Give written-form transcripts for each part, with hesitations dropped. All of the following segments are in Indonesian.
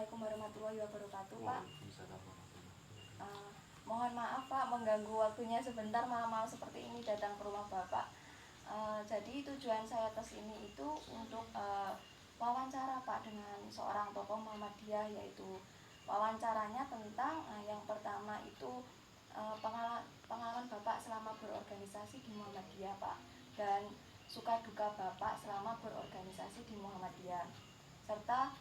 Assalamualaikum warahmatullahi wabarakatuh, Pak. Waalaikumsalam warahmatullahi wabarakatuh. Mohon maaf Pak, mengganggu waktunya sebentar malam-malam seperti ini datang ke rumah Bapak. Jadi tujuan saya ke sini itu untuk wawancara Pak dengan seorang tokoh Muhammadiyah, yaitu wawancaranya tentang yang pertama itu pengalaman Bapak selama berorganisasi di Muhammadiyah Pak, dan suka duka Bapak selama berorganisasi di Muhammadiyah, serta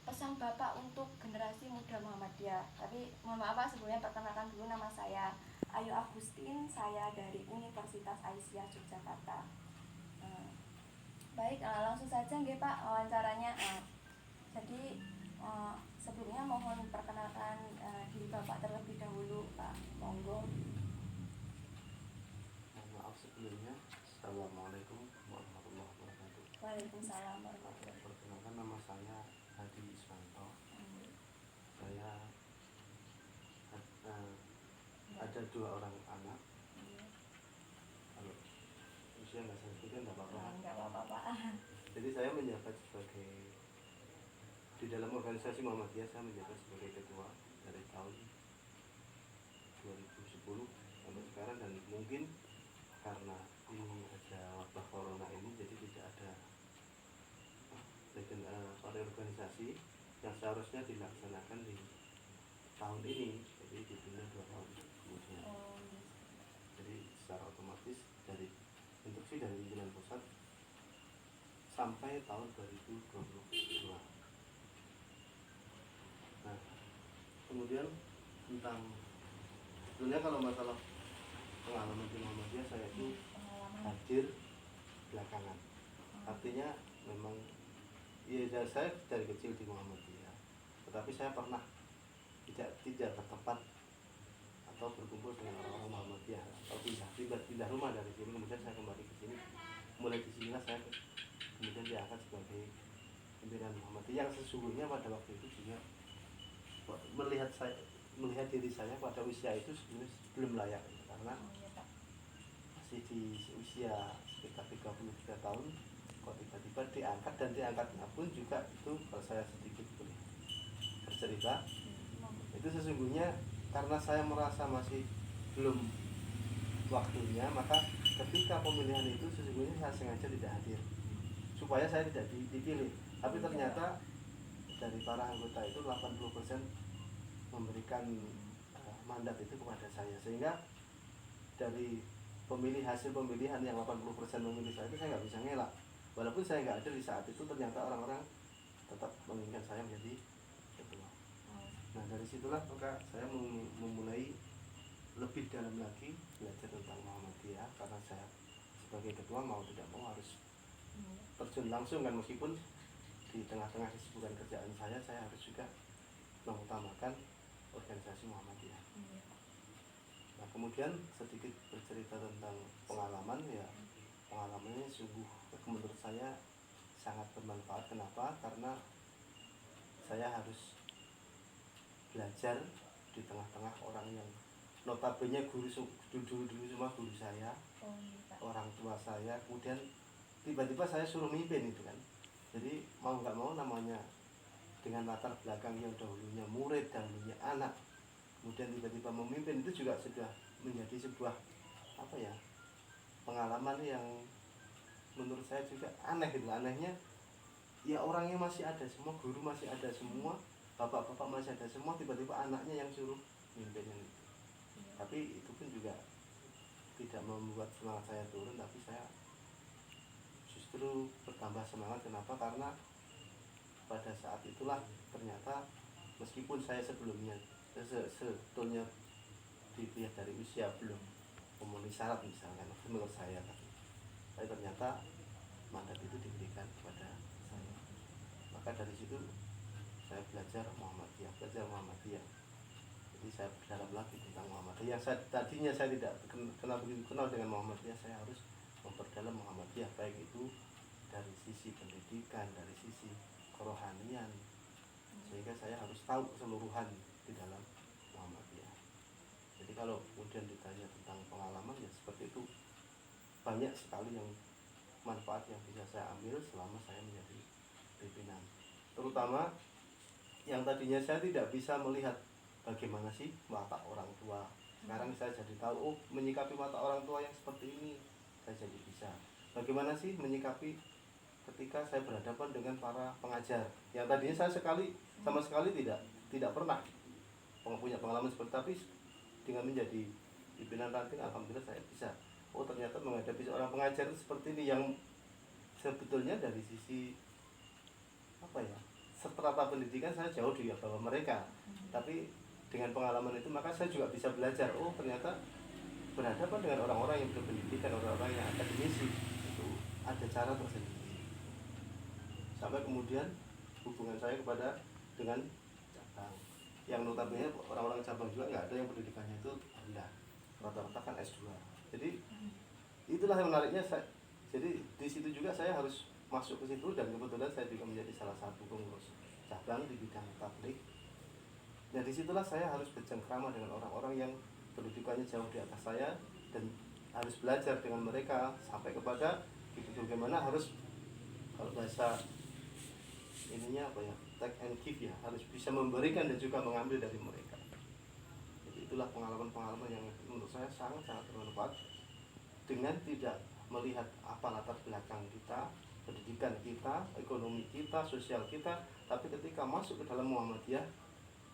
pesan Bapak untuk generasi muda Muhammadiyah. Tapi mohon maaf Pak, sebelumnya perkenalkan dulu, nama saya Ayu Agustin, saya dari Universitas Aisyah Yogyakarta. Baik, langsung saja nggih Pak wawancaranya. Jadi sebelumnya mohon perkenalkan diri Bapak terlebih dahulu Pak, monggo. Maaf sebelumnya. Assalamualaikum warahmatullahi wabarakatuh. Waalaikumsalam warahmatullahi wabarakatuh. Perkenalkan, nama saya Hadi Iswanto. Saya ada 2 orang anak. Kalau usia nggak saya sebutkan nggak apa-apa. Nggak apa-apa Pak. Jadi saya menjabat sebagai, di dalam organisasi Muhammadiyah saya menjabat sebagai ketua dari tahun 2010 sampai sekarang, dan mungkin karena ini ada wabah corona ini, jadi tidak ada organisasi yang seharusnya dilaksanakan di tahun ini, jadi ditunda 2 tahun kemudian. Jadi secara otomatis dari instruksi dari pimpinan pusat sampai tahun 2022. Nah, kemudian tentang sebenarnya kalau masalah pengalaman di Muhammadiyah, saya itu hadir belakangan. Artinya memang ya, saya dari kecil di Muhammadiyah, tetapi saya pernah tidak bertempat atau berkumpul dengan orang-orang Muhammadiyah, atau pindah rumah dari sini, kemudian saya kembali ke sini. Mulai di sinilah saya kemudian diangkat sebagai pimpinan Muhammadiyah, yang sesungguhnya pada waktu itu juga melihat diri saya pada usia itu sebenarnya belum layak, karena masih di usia sekitar 33 tahun kok tiba-tiba diangkat, dan diangkatnya pun juga itu, kalau saya sedikit boleh bercerita, itu sesungguhnya karena saya merasa masih belum waktunya, maka ketika pemilihan itu sesungguhnya saya sengaja tidak hadir supaya saya tidak dipilih. Tapi ternyata dari para anggota itu 80% memberikan mandat itu kepada saya, sehingga dari hasil pemilihan yang 80% memilih saya itu saya nggak bisa ngelak. Walaupun saya nggak ada di saat itu, ternyata orang-orang tetap menginginkan saya menjadi ketua. Nah, dari situlah maka saya memulai lebih dalam lagi belajar tentang Muhammadiyah, karena saya sebagai ketua mau tidak mau harus terjun langsung kan, meskipun di tengah-tengah kesibukan kerjaan saya harus juga mengutamakan organisasi Muhammadiyah. Nah, kemudian sedikit bercerita tentang pengalaman, ya pengalamannya sungguh menurut saya sangat bermanfaat. Kenapa? Karena saya harus belajar di tengah-tengah orang yang notabene dulu semua guru saya, orang tua saya, kemudian tiba-tiba saya suruh mimpin itu kan. Jadi mau nggak mau, namanya dengan latar belakang yang dahulunya murid, dahulunya anak, kemudian tiba-tiba memimpin, itu juga sudah menjadi sebuah pengalaman yang menurut saya juga aneh gitu. Anehnya ya, orangnya masih ada semua, guru masih ada semua, bapak-bapak masih ada semua, tiba-tiba anaknya yang suruh mimpin yang itu. Tapi itu pun juga tidak membuat semangat saya turun, tapi saya justru bertambah semangat. Kenapa? Karena pada saat itulah ternyata meskipun saya sebelumnya sebetulnya dilihat dari usia belum memenuhi syarat misalkan menurut saya, tapi ternyata mandat itu diberikan kepada saya. Maka dari situ saya belajar Muhammadiyah. Jadi saya berdalam lagi tentang Muhammadiyah. Tadinya saya tidak begitu kenal dengan Muhammadiyah, saya harus memperdalam Muhammadiyah, baik itu dari sisi pendidikan, dari sisi kerohanian, sehingga saya harus tahu keseluruhan di dalam Muhammadiyah. Jadi kalau kemudian ditanya tentang pengalaman, ya seperti itu, banyak sekali yang manfaat yang bisa saya ambil selama saya menjadi pimpinan. Terutama yang tadinya saya tidak bisa melihat bagaimana sih mata orang tua, sekarang saya jadi tahu, oh menyikapi mata orang tua yang seperti ini saya jadi bisa. Bagaimana sih menyikapi ketika saya berhadapan dengan para pengajar yang tadinya saya sama sekali tidak pernah punya pengalaman seperti, tapi dengan menjadi pimpinan ranting alhamdulillah saya bisa. Oh ternyata menghadapi seorang pengajar seperti ini yang sebetulnya dari sisi apa ya, strata pendidikan saya jauh di bawah mereka, tapi dengan pengalaman itu maka saya juga bisa belajar, oh ternyata berhadapan dengan orang-orang yang berpendidikan, orang-orang yang akademisi itu ada cara tersendiri. Sampai kemudian hubungan saya kepada dengan cabang yang notabene orang-orang cabang juga nggak ada yang pendidikannya itu rendah, rata-rata kan S2. Jadi itulah yang menariknya saya. Jadi di situ juga saya harus masuk ke situ, dan kebetulan saya juga menjadi salah satu pengurus cabang di bidang tablik. Nah disitulah saya harus bercengkrama dengan orang-orang yang pendidikannya jauh di atas saya, dan harus belajar dengan mereka sampai kepada bagaimana harus, kalau bahasa ininya apa ya, take and give ya, harus bisa memberikan dan juga mengambil dari mereka. Jadi itulah pengalaman-pengalaman yang menurut saya sangat-sangat bermanfaat, dengan tidak melihat apa latar belakang kita, pendidikan kita, ekonomi kita, sosial kita, tapi ketika masuk ke dalam Muhammadiyah,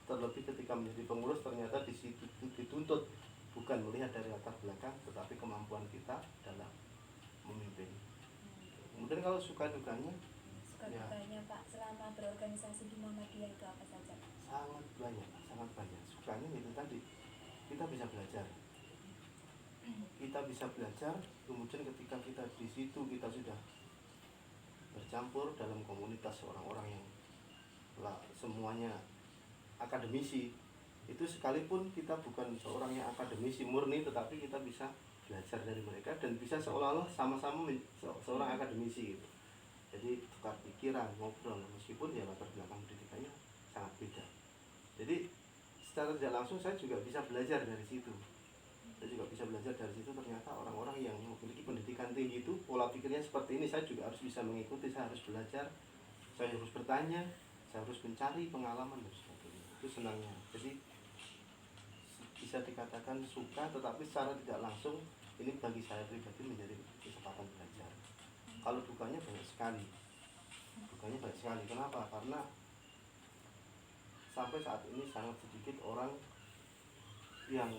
terlebih ketika menjadi pengurus, ternyata di situ dituntut bukan melihat dari latar belakang, tetapi kemampuan kita dalam memimpin. Kemudian kalau suka dukanya Pak selama berorganisasi di Muhammadiyah itu apa saja? Sangat banyak. Sukanya itu tadi, kita bisa belajar. Kemudian ketika kita di situ kita sudah bercampur dalam komunitas orang-orang yang semuanya akademisi, itu sekalipun kita bukan seorang yang akademisi murni, tetapi kita bisa belajar dari mereka dan bisa seolah-olah sama-sama seorang akademisi gitu. Jadi tukar pikiran, ngobrol, meskipun ya latar belakang pendidikannya sangat beda. Jadi secara tidak langsung saya juga bisa belajar dari situ. Ternyata orang-orang yang memiliki pendidikan tinggi itu pola pikirnya seperti ini, saya juga harus bisa mengikuti, saya harus belajar, saya harus bertanya, saya harus mencari pengalaman dan sebagainya. Itu senangnya. Jadi bisa dikatakan suka, tetapi secara tidak langsung ini bagi saya pribadi menjadi kesempatan belajar. Kalau dukanya banyak sekali. Kenapa? Karena sampai saat ini sangat sedikit orang yang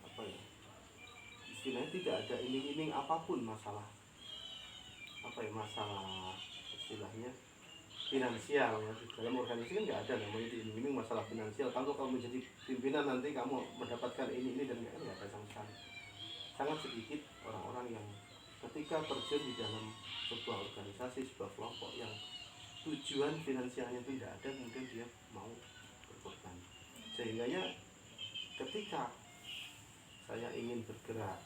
apa ya, istilahnya tidak ada iming-iming apapun masalah istilahnya finansial ya. Di dalam organisasi kan nggak ada namanya diiming-iming masalah finansial. Kalau kamu menjadi pimpinan nanti kamu mendapatkan ini dan nggak ada sama sekali. Sangat sedikit orang-orang yang ketika terjun di dalam sebuah organisasi, sebuah kelompok yang tujuan finansialnya itu tidak ada, kemudian dia mau berkorban. Sehingga ketika saya ingin bergerak,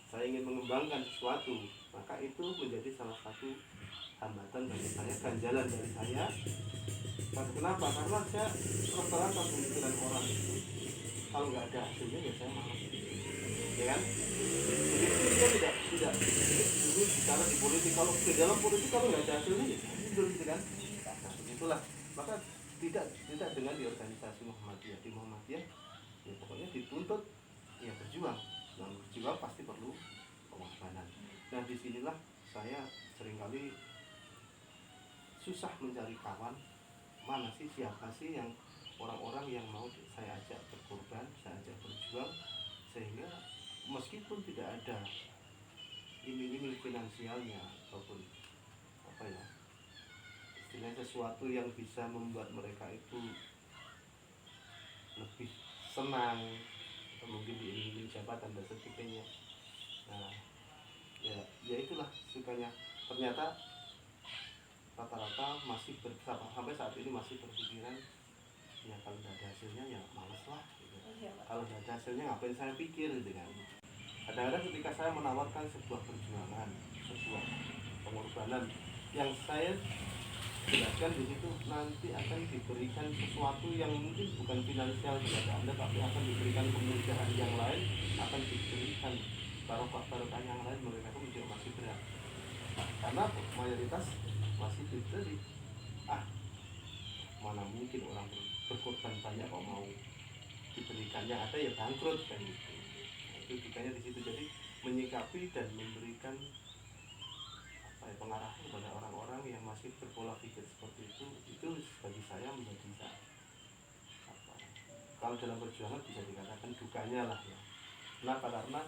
saya ingin mengembangkan sesuatu, maka itu menjadi salah satu hambatan bagi saya, ganjalan dari saya. Kenapa? Karena saya rata-rata pemikiran orang itu kalau nggak ada hasilnya ya saya malas, ya kan? Jadi kita tidak dulu bicara di politik, kalau di dalam politik kalau nggak ada hasilnya ya saya mundur, gitu kan? Nah begitulah. Maka tidak dengan di organisasi Muhammadiyah. Di Muhammadiyah ya pokoknya dituntut ya berjuang. Dan berjuang pasti perlu pengorbanan. Nah disinilah saya seringkali susah mencari kawan. Mana sih, siapa sih yang orang-orang yang mau saya ajak berkorban, saya ajak berjuang, sehingga meskipun tidak ada iming-iming finansialnya ataupun apa ya, istilahnya sesuatu yang bisa membuat mereka itu lebih senang, atau mungkin diiming-iming jabatan dan sebagainya. Nah ya itulah sukanya. Ternyata rata-rata masih sampai saat ini masih berpikiran ya kalau tidak ada hasilnya ya males lah gitu. Kalau tidak ada hasilnya ngapain saya pikir gitu kan. Kadang-kadang ketika saya menawarkan sebuah perjuangan, sebuah pengorbanan yang saya jelaskan di situ, nanti akan diberikan sesuatu yang mungkin bukan finansial kepada Anda, tapi akan diberikan kemudahan yang lain, akan diberikan barokah yang lain, mereka pun juga masih berat. Karena mayoritas masih diberi mana mungkin orang berkorban banyak kok mau diberikannya ada ya bangkrut kan gitu. Nah, itu dukanya di situ. Jadi menyikapi dan memberikan pengarahan kepada orang-orang yang masih berpola pikir seperti itu bagi saya menjadi apa, kalau dalam perjuangan bisa dikatakan dukanya lah ya. Kenapa? Karena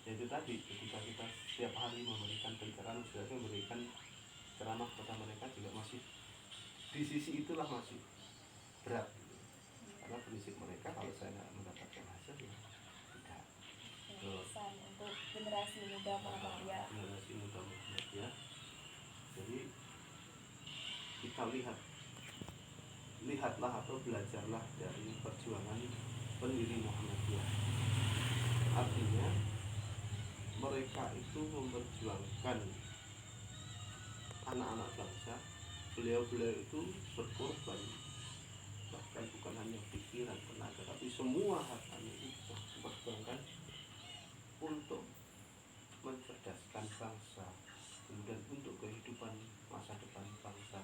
ya itu tadi, ketika kita setiap hari memberikan pencerahan, memberikan ceramah kepada mereka juga masih di sisi itulah masih berat gitu. Karena prinsip mereka kalau saya tidak mendapatkan hasil ya tidak. Pesan untuk generasi muda Muhammadiyah. Generasi muda Muhammadiyah. Jadi kita lihatlah atau belajarlah dari perjuangan pendiri Muhammadiyah. Artinya mereka itu memperjuangkan anak-anak bangsa. Beliau-beliau itu berkorban, bahkan bukan hanya pikiran, tenaga, tapi semua hartanya itu diperjuangkan untuk mencerdaskan bangsa, kemudian untuk kehidupan masa depan bangsa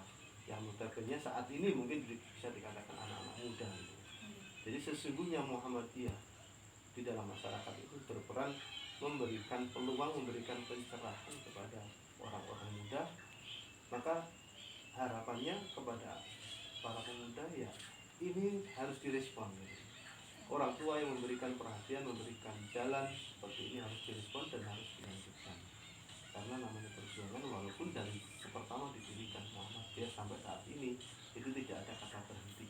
yang notabene saat ini mungkin bisa dikatakan anak-anak muda gitu. Jadi sesungguhnya Muhammadiyah di dalam masyarakat itu berperan memberikan peluang, memberikan pencerahan kepada orang-orang muda. Maka harapannya kepada para pemuda ya ini harus direspon gitu. Orang tua yang memberikan perhatian, memberikan jalan seperti ini harus direspon dan harus dilanjutkan. Karena namanya perjuangan, walaupun dari pertama didirikan Muhammadiyah sampai saat ini itu tidak ada kata berhenti.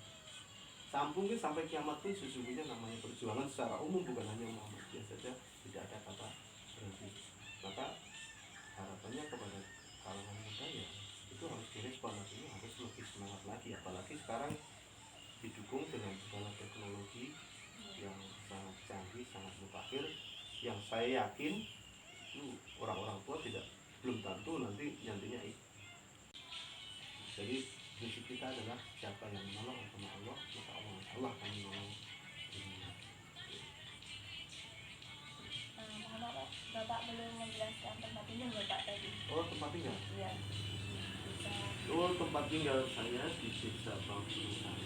Sampungnya sampai kiamat pun sesungguhnya namanya perjuangan secara umum, bukan hanya Muhammadiyah saja, tidak ada kata berhenti. Maka harapannya kepada kalangan muda ya itu harus direspon, artinya harus lebih semangat lagi, apalagi sekarang didukung dengan segala teknologi yang sangat canggih, sangat mutakhir, yang saya yakin itu orang-orang tua belum tentu nantinya jadi prinsip kita adalah siapa yang menolong agama Allah, maka Allah akan menolong dunia. Muhammad, Bapak belum menjelaskan tempat tinggal Bapak tadi. Oh, tempat tinggal? Iya. Bisa. Oh, tempat tinggal saya di Desa Bangsuruhan.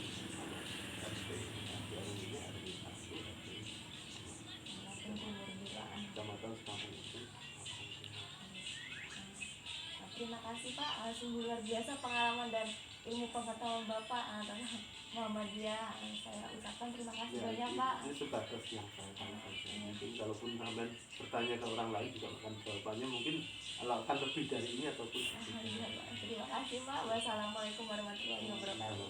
Kecamatan Sekampung itu. Terima kasih Pak, sungguh luar biasa pengalaman dan ilmu pengetahuan Bapak tentang Muhammadiyah. Saya ucapkan terima kasih banyak Pak. Ini sebatas yang saya tahu saja. Mungkin kalaupun sampai bertanya ke orang lain juga akan jawabannya mungkin akan lebih dari ini ataupun Terima kasih Pak. Wassalamualaikum warahmatullahi wabarakatuh.